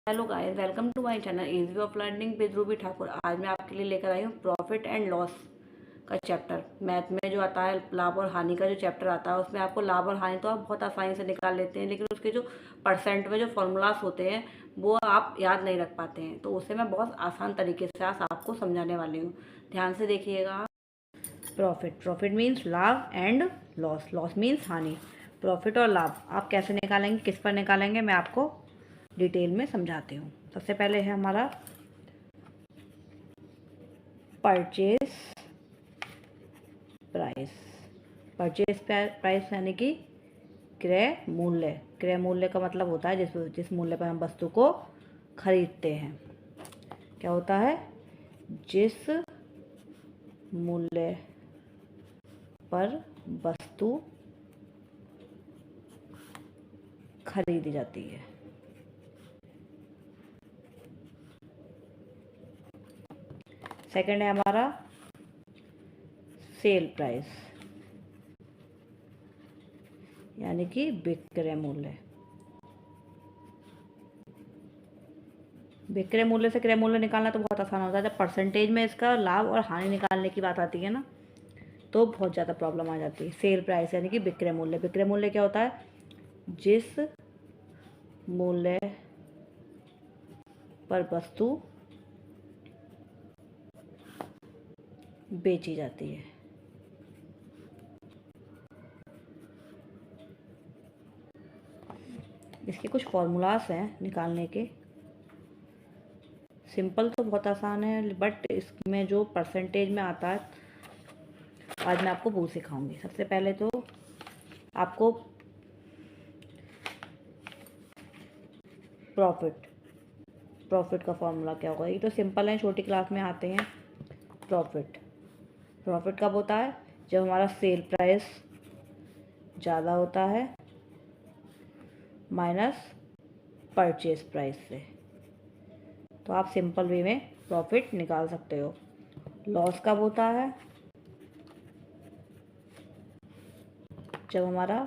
Hello guys, welcome to my channel easy way of learning with Ruby Thakur. आज मैं आपके लिए लेकर आई हूँ प्रॉफिट एंड लॉस का चैप्टर। मैथ में जो आता है लाभ और हानि का जो चैप्टर आता है, उसमें आपको लाभ और हानि तो आप बहुत आसानी से निकाल लेते हैं, लेकिन उसके जो परसेंट में जो फॉर्मूलाज होते हैं वो आप याद नहीं रख पाते हैं। तो उसे मैं बहुत आसान तरीके से आज आपको समझाने वाली हूँ। ध्यान से देखिएगा। प्रॉफिट मीन्स लाभ एंड लॉस मीन्स हानि। प्रॉफिट और लाभ आप कैसे निकालेंगे, किस पर निकालेंगे, मैं आपको डिटेल में समझाती हूँ। सबसे पहले है हमारा परचेज प्राइस। परचेज प्राइस यानी कि क्रय मूल्य। क्रय मूल्य का मतलब होता है जिस मूल्य पर हम वस्तु को खरीदते हैं। क्या होता है? जिस मूल्य पर वस्तु खरीदी जाती है। सेकंड है हमारा सेल प्राइस यानी कि विक्रय मूल्य। विक्रय मूल्य से क्रय मूल्य निकालना तो बहुत आसान होता है। जब परसेंटेज में इसका लाभ और हानि निकालने की बात आती है ना, तो बहुत ज़्यादा प्रॉब्लम आ जाती है। सेल प्राइस यानी कि विक्रय मूल्य। विक्रय मूल्य क्या होता है? जिस मूल्य पर वस्तु बेची जाती है। इसके कुछ फॉर्मूलास हैं निकालने के। सिंपल तो बहुत आसान है, बट इसमें जो परसेंटेज में आता है आज मैं आपको वो सिखाऊंगी। सबसे पहले तो आपको प्रॉफिट का फॉर्मूला क्या होगा, ये तो सिंपल है, छोटी क्लास में आते हैं। प्रॉफिट कब होता है? जब हमारा सेल प्राइस ज़्यादा होता है माइनस परचेज प्राइस से। तो आप सिंपल वे में प्रॉफिट निकाल सकते हो। लॉस कब होता है? जब हमारा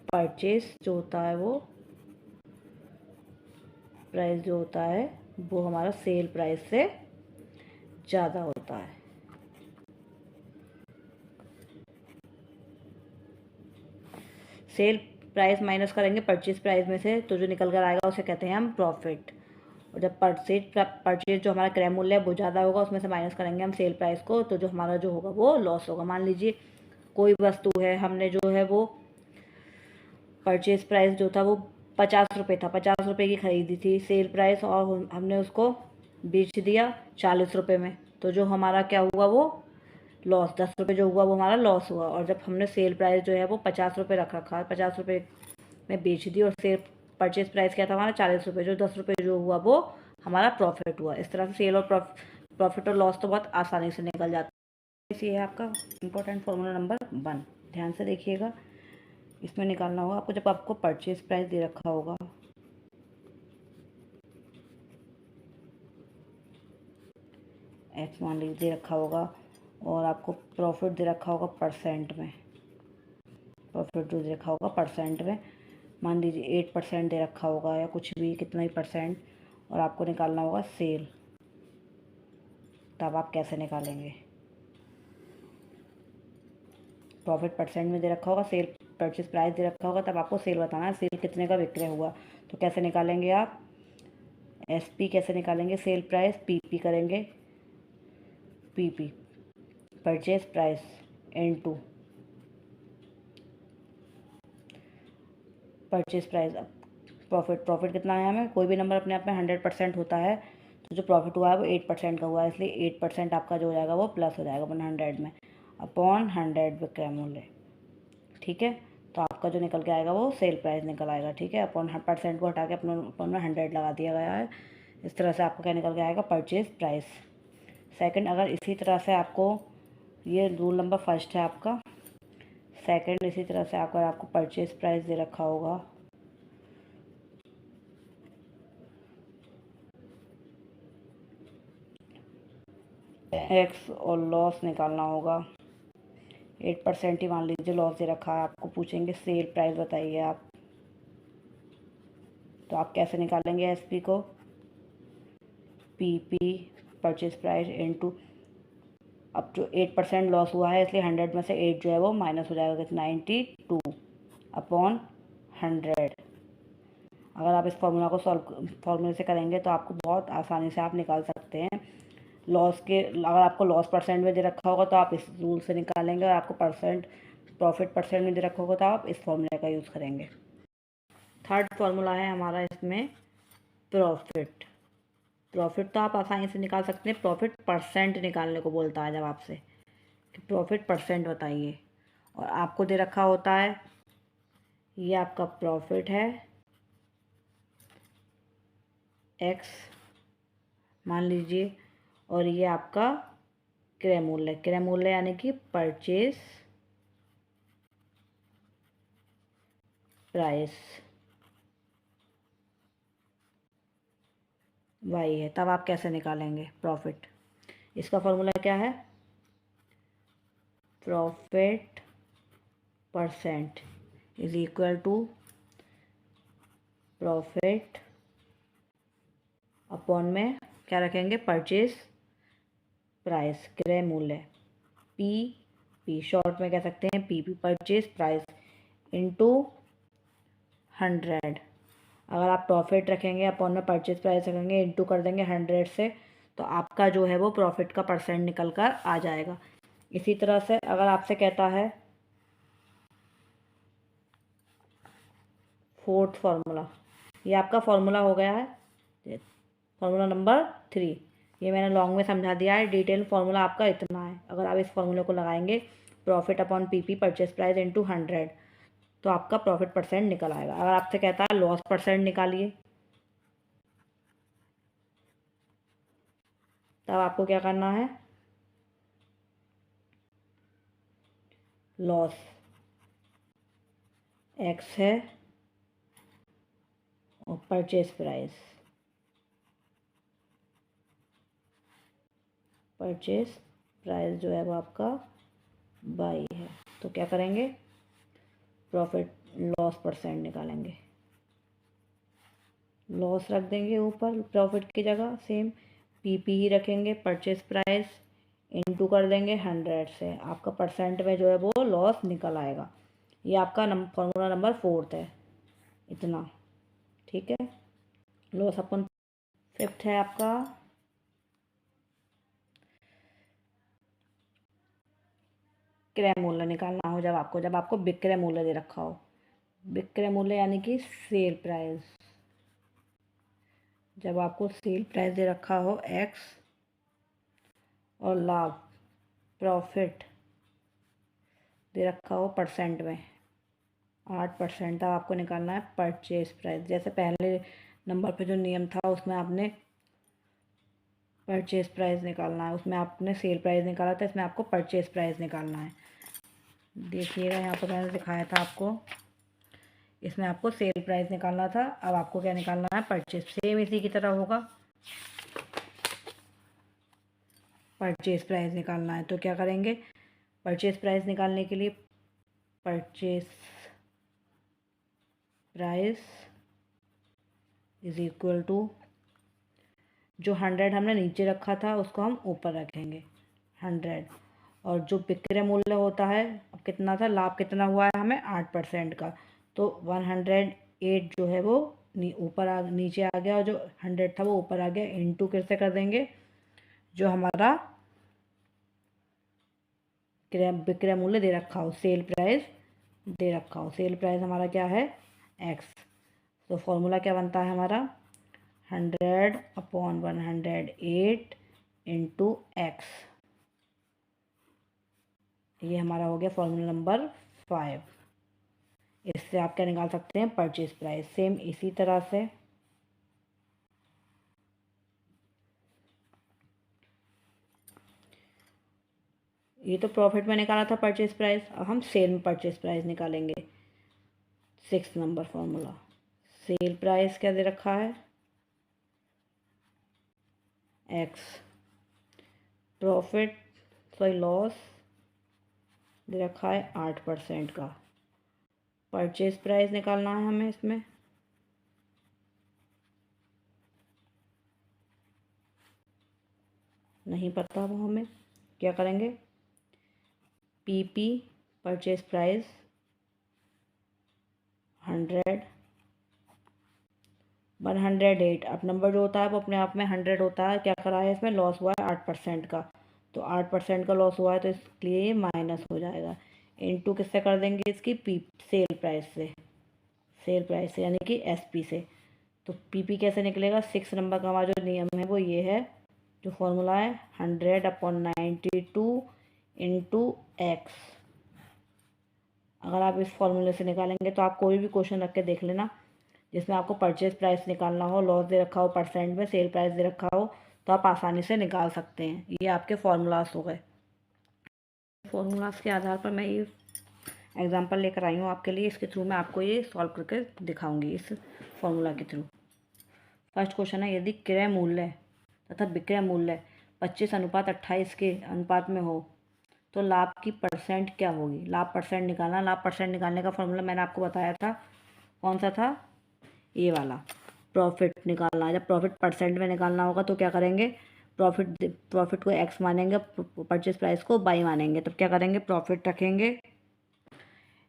परचेज जो होता है वो प्राइस जो होता है वो हमारा सेल प्राइस से ज़्यादा होता है। सेल प्राइस माइनस करेंगे परचेज प्राइस में से, तो जो निकल कर आएगा उसे कहते हैं हम प्रॉफिट। और जब परचेज जो हमारा क्रय मूल्य है वो ज़्यादा होगा, उसमें से माइनस करेंगे हम सेल प्राइस को, तो जो हमारा जो होगा वो लॉस होगा। मान लीजिए कोई वस्तु है, हमने जो है वो परचेज प्राइस जो था वो 50 रुपये था, 50 रुपये की खरीदी थी सेल प्राइस, और हमने उसको बेच दिया 40 रुपये में। तो जो हमारा क्या हुआ वो लॉस, 10 रुपये जो हुआ वो हमारा लॉस हुआ। और जब हमने सेल प्राइस जो है वो 50 रुपये रख रखा, 50 रुपये में बेच दी, और सेल परचेज प्राइस क्या था हमारा 40 रुपये, जो 10 रुपये जो हुआ वो हमारा प्रॉफिट हुआ। इस तरह से सेल और प्रॉफिट और लॉस तो बहुत आसानी से निकल जाता है। ये है आपका इम्पोर्टेंट फॉर्मूला नंबर 1। ध्यान से देखिएगा। इसमें निकालना होगा आपको, जब आपको परचेज प्राइस दे रखा होगा एक्स मान लीजिए दे रखा होगा, और आपको प्रॉफिट दे रखा होगा परसेंट में। प्रॉफिट जो दे रखा होगा परसेंट में, मान लीजिए 8% दे रखा होगा या कुछ भी, कितना ही परसेंट, और आपको निकालना होगा सेल। तब आप कैसे निकालेंगे? प्रॉफिट परसेंट में दे रखा होगा, सेल परचेज प्राइस दे रखा होगा, तब आपको सेल बताना है, सेल कितने का विक्रय हुआ। तो कैसे निकालेंगे आप? एसपी कैसे निकालेंगे? सेल प्राइस पीपी करेंगे, PP purchase price into purchase price. Profit कितना है हमें? कोई भी नंबर अपने आप में 100% होता है, तो जो प्रॉफिट हुआ है वो 8% का हुआ है, इसलिए 8% आपका जो हो जाएगा वो प्लस हो जाएगा 100 में, अपॉन 100 विक्रय मूल्य। ठीक है, तो आपका जो निकल के आएगा वो सेल प्राइस निकल आएगा। ठीक है, अपॉन परसेंट को हटा के अपन में 100 लगा दिया गया है। इस तरह से आपका क्या निकल के आएगा? Purchase price. सेकंड, अगर इसी तरह से आपको, ये रूल नंबर फर्स्ट है आपका। सेकंड, इसी तरह से आपको परचेज प्राइस दे रखा होगा एक्स, और लॉस निकालना होगा 8% ही मान लीजिए लॉस दे रखा है। आपको पूछेंगे सेल प्राइस बताइए आप, तो आप कैसे निकालेंगे एसपी को? PP परचेज प्राइस इनटू, अब जो 8% लॉस हुआ है इसलिए 100 में से 8 जो है वो माइनस हो जाएगा, 92 अपॉन 100। अगर आप इस फार्मूला को फार्मूले से करेंगे तो आपको बहुत आसानी से आप निकाल सकते हैं लॉस के। अगर आपको लॉस परसेंट में दे रखा होगा तो आप इस रूल से निकालेंगे, और आपको प्रॉफिट परसेंट में दे रखा होगा तो आप इस फार्मूले का यूज़ करेंगे। थर्ड फार्मूला है हमारा इसमें प्रॉफिट। प्रॉफिट तो आप आसानी से निकाल सकते हैं, प्रॉफिट परसेंट निकालने को बोलता है जब आपसे कि प्रॉफिट परसेंट बताइए, और आपको दे रखा होता है ये आपका प्रॉफिट है x मान लीजिए, और ये आपका क्रय मूल्य, क्रय मूल्य यानी कि परचेज प्राइस y है। तब आप कैसे निकालेंगे प्रॉफिट? इसका फॉर्मूला क्या है? Profit percent is equal to profit upon में क्या रखेंगे? परचेज प्राइस, क्रय मूल्य, पी शॉर्ट में कह सकते हैं पीपी, परचेज प्राइस इनटू 100। अगर आप प्रॉफिट रखेंगे अपॉन में परचेज प्राइस रखेंगे, इनटू कर देंगे 100 से, तो आपका जो है वो प्रॉफिट का परसेंट निकल कर आ जाएगा। इसी तरह से अगर आपसे कहता है फोर्थ फार्मूला, ये आपका फार्मूला हो गया है फार्मूला नंबर 3। ये मैंने लॉन्ग में समझा दिया है, डिटेल फार्मूला आपका इतना है। अगर आप इस फार्मूले को लगाएंगे profit upon PP purchase price into 100, तो आपका प्रॉफिट परसेंट निकल आएगा। अगर आपसे कहता है लॉस परसेंट निकालिए, तब आपको क्या करना है? लॉस x है और परचेज प्राइस जो है वो आपका y है। तो क्या करेंगे? प्रॉफिट लॉस परसेंट निकालेंगे, लॉस रख देंगे ऊपर प्रॉफिट की जगह, सेम पीपी ही रखेंगे, परचेज प्राइस इनटू कर देंगे 100 से, आपका परसेंट में जो है वो लॉस निकल आएगा। ये आपका फार्मूला नंबर 4 है, इतना ठीक है। लॉस अपन 5th है आपका क्रय मूल्य निकालना हो, जब आपको विक्रय मूल्य दे रखा हो। विक्रय मूल्य यानी कि सेल प्राइस, जब आपको सेल प्राइस दे रखा हो x और लाभ प्रॉफिट दे रखा हो परसेंट में 8%, तब आपको निकालना है परचेज प्राइस। जैसे पहले नंबर पे जो नियम था उसमें आपने परचेज प्राइस निकालना है, उसमें आपने सेल प्राइस निकाला था, इसमें आपको परचेज प्राइस निकालना है। देखिएगा यहाँ पर मैंने दिखाया था आपको, इसमें आपको सेल प्राइस निकालना था, अब आपको क्या निकालना है? परचेज। सेम इसी की तरह होगा, परचेज प्राइस निकालना है। तो क्या करेंगे? परचेज प्राइस निकालने के लिए purchase price is equal to जो 100 हमने नीचे रखा था उसको हम ऊपर रखेंगे 100, और जो विक्रय मूल्य होता है अब कितना था, लाभ कितना हुआ है हमें 8% का, तो 108 जो है वो ऊपर नीचे आ गया, और जो 100 था वो ऊपर आ गया, इनटू कैसे कर देंगे जो हमारा विक्रय मूल्य दे रखा हो, सेल प्राइस दे रखा हो। सेल प्राइस हमारा क्या है? x। तो फॉर्मूला क्या बनता है हमारा? 100 अपॉन 108 इंटू x। ये हमारा हो गया फॉर्मूला नंबर 5। इससे आप क्या निकाल सकते हैं? Purchase price. सेम इसी तरह से ये तो प्रॉफिट में निकाला था परचेज प्राइस, अब हम सेल में परचेज प्राइस निकालेंगे। 6 नंबर फॉर्मूला, सेल प्राइस क्या दे रखा है? x, लॉस दे रखा है 8% का। परचेज प्राइस निकालना है हमें इसमें, नहीं पता वो हमें, क्या करेंगे, पीपी परचेज प्राइस 100 108। अब नंबर जो होता है वो अपने आप में 100 होता है, क्या करा है इसमें, लॉस हुआ है 8% का, तो 8% का लॉस हुआ है तो इसलिए ये माइनस हो जाएगा। इनटू किससे कर देंगे, इसकी सेल प्राइस से, सेल प्राइस से यानी कि एसपी से। तो पीपी कैसे निकलेगा, 6 नंबर का हमारा जो नियम है वो ये है, जो फॉर्मूला है 100/92 इंटू एक्स। अगर आप इस फॉर्मूले से निकालेंगे तो आप कोई भी क्वेश्चन रख के देख लेना जिसमें आपको परचेज प्राइस निकालना हो, लॉस दे रखा हो परसेंट में, सेल प्राइस दे रखा हो, तो आप आसानी से निकाल सकते हैं। ये आपके फॉर्मूलाज हो गए। फॉर्मूलाज के आधार पर मैं ये एग्जांपल लेकर आई हूँ आपके लिए, इसके थ्रू मैं आपको ये सॉल्व करके दिखाऊंगी इस फॉर्मूला के थ्रू। फर्स्ट क्वेश्चन है, यदि क्रय मूल्य तथा विक्रय मूल्य 25:28 के अनुपात में हो तो लाभ की परसेंट क्या होगी। लाभ परसेंट निकालना, लाभ परसेंट निकालने का फॉर्मूला मैंने आपको बताया था, कौन सा था, ये वाला, प्रॉफिट निकालना। जब प्रॉफिट परसेंट में निकालना होगा तो क्या करेंगे, प्रॉफिट को एक्स मानेंगे, परचेज प्राइस को बाई मानेंगे, तब क्या करेंगे, प्रॉफिट रखेंगे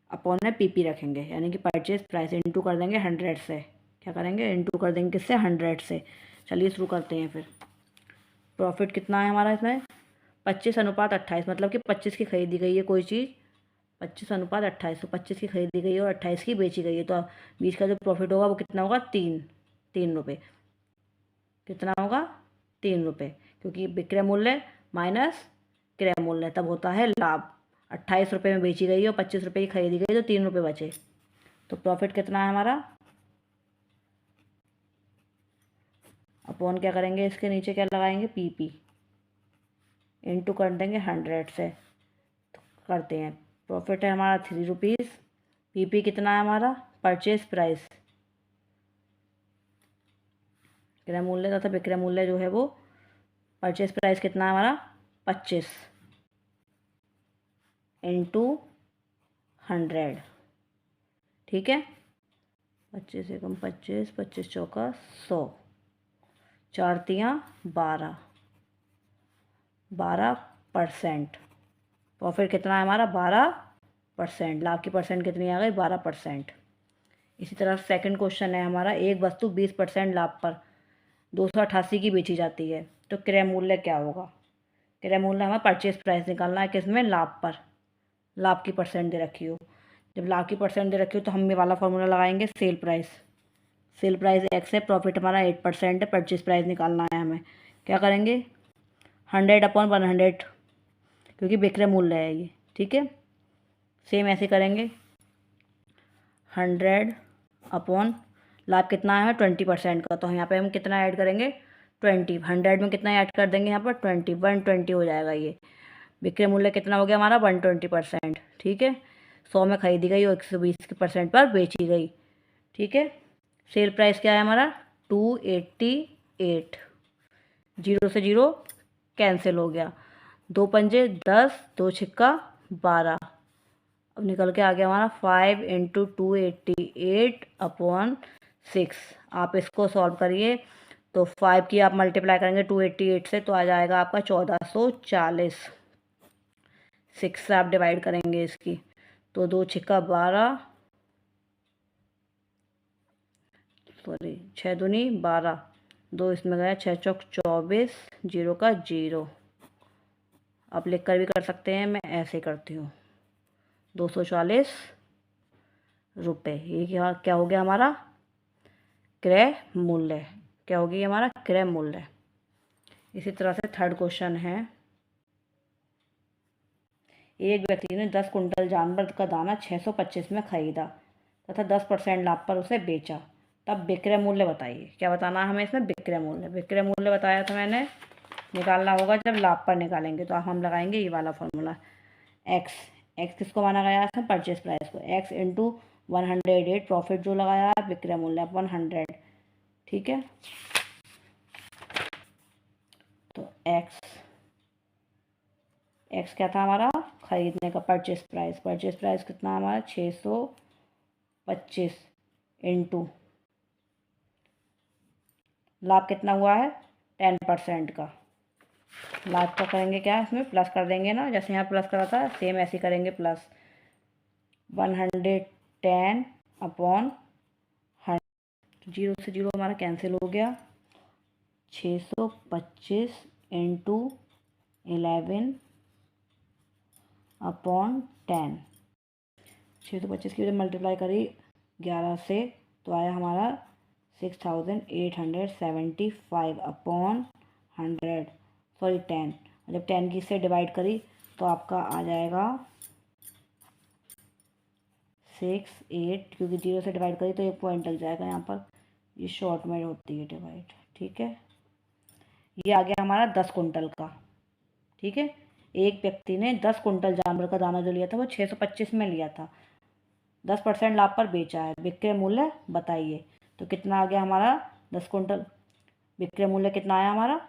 अपॉन में पीपी रखेंगे, यानी कि परचेज प्राइस इंटू कर देंगे 100 से, क्या करेंगे, इंटू कर देंगे किससे, 100 से। चलिए शुरू करते हैं फिर। प्रॉफिट कितना है हमारा इसमें, 25:28, मतलब कि 25 की खरीदी गई है कोई चीज़, 25:28, तो 25 की खरीदी गई है और 28 की बेची गई है, तो बीच का जो प्रॉफिट होगा वो कितना होगा, 3 रुपये। कितना होगा, 3 रुपये, क्योंकि विक्रय मूल्य माइनस क्रय मूल्य तब होता है लाभ। 28 रुपये में बेची गई है और 25 रुपये की खरीदी गई, तो 3 रुपये बचे, तो प्रॉफिट कितना है हमारा, अपॉन क्या करेंगे, इसके नीचे क्या लगाएंगे, पीपी, इंटू कर देंगे 100 से। तो करते हैं, प्रॉफिट है हमारा 3 रुपीज़, पीपी कितना है हमारा, परचेज प्राइस, क्रय मूल्य तथा विक्रय मूल्य जो है वो, परचेज प्राइस कितना है हमारा 25 इंटू 100, ठीक है, 25 एकम 25, 25 चौका 100, 4 तियाँ 12, 12%। प्रॉफिट कितना है हमारा, 12%। लाभ की परसेंट कितनी आ गई, 12%। इसी तरह सेकंड क्वेश्चन है हमारा, एक वस्तु 20% लाभ पर 288 की बेची जाती है तो क्रय मूल्य क्या होगा। क्रय मूल्य हमें परचेज प्राइस निकालना है, किसमें, लाभ पर, लाभ की परसेंट दे रखी हो। जब लाभ की परसेंट दे रखी हो तो हम ये वाला फॉर्मूला लगाएंगे, sale price, sale price x है, प्रॉफिट हमारा 8% है, परचेज प्राइस निकालना है हमें, क्या करेंगे, 100/100, क्योंकि विक्रय मूल्य है ये, ठीक है। सेम ऐसे करेंगे, 100 अपॉन, लाभ कितना है 20% का, तो यहाँ पे हम कितना ऐड करेंगे, 20, 100 में कितना ऐड कर देंगे यहाँ पर 20, 120 हो जाएगा ये। विक्रय मूल्य कितना हो गया हमारा, 120%, ठीक है। 100 में खरीदी गई और 120% पर बेची गई, ठीक है। सेल प्राइस क्या है हमारा, 288, 0 से 0 कैंसिल हो गया, 2 पंजे 10, 2 छिक्का 12, अब निकल के आ गया हमारा 5 इंटू 288/6। आप इसको सॉल्व करिए तो 5 की आप मल्टीप्लाई करेंगे 288 से तो आ जाएगा आपका 1440। 6 से आप डिवाइड करेंगे इसकी तो 2 छिक्का 12, सॉरी 6 दूनी 12, 2 इसमें गया, 6 चौक 24, 0 का 0। आप लिख कर भी कर सकते हैं, मैं ऐसे करती हूँ, 240 रुपये। ये क्या हो गया हमारा, क्रय मूल्य, क्या होगी हमारा, क्रय मूल्य। इसी तरह से थर्ड क्वेश्चन है, एक व्यक्ति ने 10 कुंटल जानवर का दाना 625 में खरीदा तथा 10% लाभ पर उसे बेचा, तब विक्रय मूल्य बताइए। क्या बताना है हमें इसमें, विक्रय मूल्य। विक्रय मूल्य बताया था मैंने, निकालना होगा जब लाभ पर निकालेंगे, तो हम लगाएंगे ये वाला फॉर्मूला, एक्स, एक्स किसको माना गया है, परचेज प्राइस को, एक्स इंटू 108, प्रॉफिट जो लगाया है विक्रय मूल्य अपन 100, ठीक है। तो एक्स, एक्स क्या था हमारा, खरीदने का परचेज प्राइस, परचेज प्राइस कितना हमारा 625 इंटू लाभ कितना हुआ है 10% का, लास्ट का करेंगे क्या, इसमें प्लस कर देंगे ना, जैसे यहाँ प्लस करा था सेम ऐसे ही करेंगे प्लस। 110 अपॉन 100, जीरो से जीरो हमारा कैंसिल हो गया। 625 इंटू 11 अपॉन 10। 625 की जब मल्टीप्लाई करी 11 से तो आया हमारा 6875 अपॉन 100, सॉरी 10। जब 10 की से डिवाइड करी तो आपका आ जाएगा 68, क्योंकि जीरो से डिवाइड करी तो एक पॉइंट लग जाएगा यहाँ पर, ये शॉर्ट में होती है डिवाइड। ठीक है, ये आ गया हमारा 10 कुंटल का। ठीक है, एक व्यक्ति ने 10 कुंटल जानवर का दाना जो लिया था वो 625 में लिया था, 10% लाभ पर बेचा है। विक्रय मूल्य बताइए। तो कितना आ गया हमारा 10 कुंटल, विक्रय मूल्य कितना आया हमारा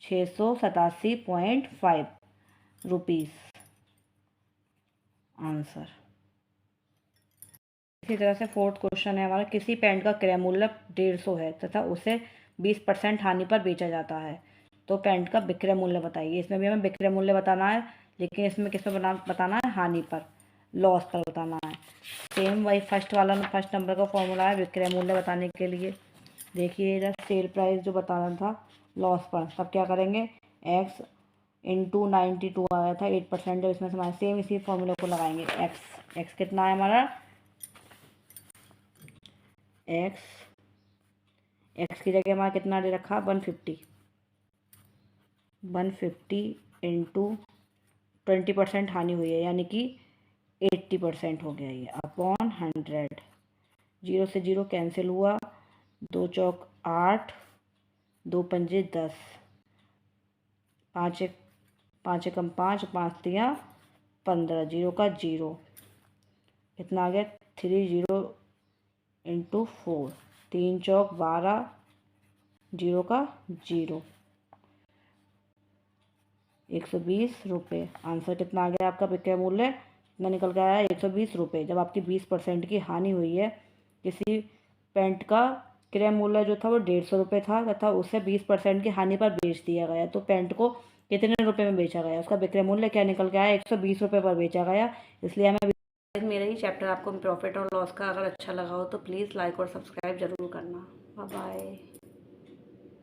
687.5 रुपीज़, आंसर। इसी तरह से फोर्थ क्वेश्चन है हमारा, किसी पेंट का क्रय मूल्य 150 है तथा उसे 20% हानि पर बेचा जाता है, तो पेंट का विक्रय मूल्य बताइए। इसमें भी हमें विक्रय मूल्य बताना है, लेकिन इसमें किस पर बताना है, हानि पर, लॉस पर बताना है। सेम वही फर्स्ट वाला में फर्स्ट नंबर का फॉर्मूला है विक्रय मूल्य बताने के लिए। देखिए इधर सेल प्राइस जो बताना था लॉस पर, तब क्या करेंगे, एक्स इंटू 92 आया था 8%, जब इसमें से हमारे सेम इसी फॉर्मूले को लगाएंगे। एक्स कितना है हमारा, एक्स की जगह हमारा कितना दे रखा 150 इंटू 20% हानि हुई है, यानी कि 80% हो गया ये, अपॉन 100। जीरो से जीरो कैंसिल हुआ, 2 चौक 8, 2 पंजे 10, 5 एकम 5, 5 तिया 15, जीरो का जीरो, कितना आ गया 30 इंटू 4, 3 चौक 12, जीरो का जीरो, 120 रुपये। आंसर कितना आ गया आपका, विक्रय मूल्य कितना निकल के आया 120 रुपये। जब आपकी 20% की हानि हुई है, किसी पेंट का क्रय मूल्य जो था वो 150 रुपये था तथा उसे 20% की हानि पर बेच दिया गया, तो पेंट को कितने रुपए में बेचा गया, उसका विक्रय मूल्य क्या निकल के आया 120 रुपये पर बेचा गया। इसलिए हमें मेरा ही चैप्टर आपको प्रॉफिट और लॉस का अगर अच्छा लगा हो तो प्लीज़ लाइक और सब्सक्राइब जरूर करना। Bye bye.